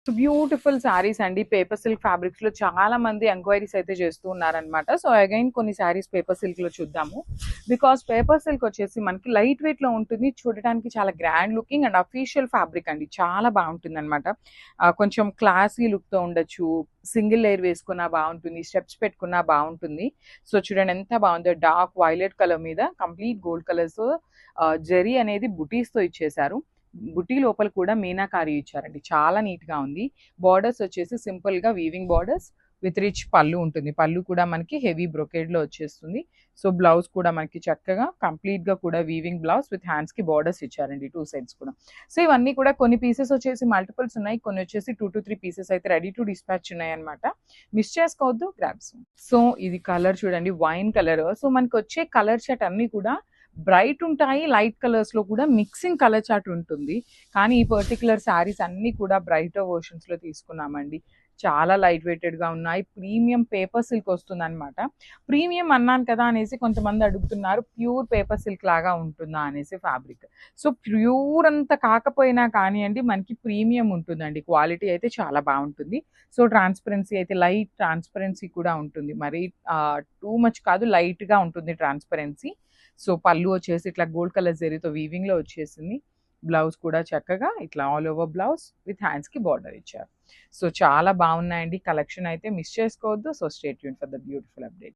So beautiful saris అండి. Paper silk fabrics లో చాలా మంది ఎంక్వైరీస్ అయితే చేస్తూ ఉన్నారనమాట. సో అగైన్ కొన్ని శారీస్ పేపర్ సిల్క్ లో చూద్దాము. బికాస్ పేపర్ సిల్క్ వచ్చేసి మనకి లైట్ వెయిట్ లో ఉంటుంది, చూడటానికి చాలా grand looking and official fabric అండి. చాలా బాగుంటుంది అనమాట. కొంచెం క్లాసీ లుక్ తో ఉండొచ్చు, సింగిల్ లేయర్ వేసుకున్నా బాగుంటుంది, స్టెప్స్ పెట్టుకున్నా బాగుంటుంది. సో చూడండి ఎంత బాగుందో, డార్క్ వైలెట్ కలర్ మీద కంప్లీట్ గోల్డ్ కలర్స్ తో జెరీ అనేది బుటీస్ తో ఇచ్చేసారు. బుటీ లోపల కూడా మీనాకారి ఇచ్చారండి, చాలా నీట్ గా ఉంది. బార్డర్స్ వచ్చేసి సింపుల్ గా వీవింగ్ బార్డర్స్ విత్ రిచ్ పళ్ళు ఉంటుంది. పళ్ళు కూడా మనకి హెవీ బ్రొకేడ్ లో వచ్చేస్తుంది. సో బ్లౌజ్ కూడా మనకి చక్కగా కంప్లీట్ గా కూడా వీవింగ్ బ్లౌజ్ విత్ హ్యాండ్స్ కి బార్డర్స్ ఇచ్చారండి, 2 సైడ్స్ కూడా. సో ఇవన్నీ కూడా కొన్ని పీసెస్ వచ్చేసి మల్టిపుల్స్ ఉన్నాయి, కొన్ని వచ్చేసి 2 to 3 పీసెస్ అయితే రెడీ టు డిస్పాచ్ ఉన్నాయి అనమాట. మిస్ చేసుకోవద్దు, గ్రాబ్స్. సో ఇది కలర్ చూడండి, వైన్ కలర్. సో మనకి వచ్చే కలర్ షర్ట్ అన్ని కూడా బ్రైట్ ఉంటాయి, లైట్ కలర్స్ లో కూడా మిక్సింగ్ కలర్ చార్ట్ ఉంటుంది. కానీ ఈ పర్టికులర్ శారీస్ అన్ని కూడా బ్రైటర్ వర్షన్స్ లో తీసుకున్నామండి. చాలా లైట్ వెయిటెడ్ గా ఉన్నాయి. ప్రీమియం పేపర్ సిల్క్ వస్తుంది అనమాట. ప్రీమియం అన్నాను కదా అనేసి కొంతమంది అడుగుతున్నారు, ప్యూర్ పేపర్ సిల్క్ లాగా ఉంటుందా అనేసి ఫ్యాబ్రిక్. సో ప్యూర్ అంత కాకపోయినా కానివ్వండి, మనకి ప్రీమియం ఉంటుందండి. క్వాలిటీ అయితే చాలా బాగుంటుంది. సో ట్రాన్స్పరెన్సీ అయితే లైట్ ట్రాన్స్పరెన్సీ కూడా ఉంటుంది, మరి టూ మచ్ కాదు, లైట్ గా ఉంటుంది ట్రాన్స్పరెన్సీ. సో పళ్ళు వచ్చేసి ఇట్లా గోల్డ్ కలర్ జరీతో వీవింగ్ లో వచ్చేసింది. బ్లౌజ్ కూడా చక్కగా ఇట్లా all over blouse with hands కి బార్డర్ ఇచ్చారు. సో చాలా బాగున్నాయండి. కలెక్షన్ అయితే మిస్ చేసుకోవద్దు. So stay tune for the beautiful update.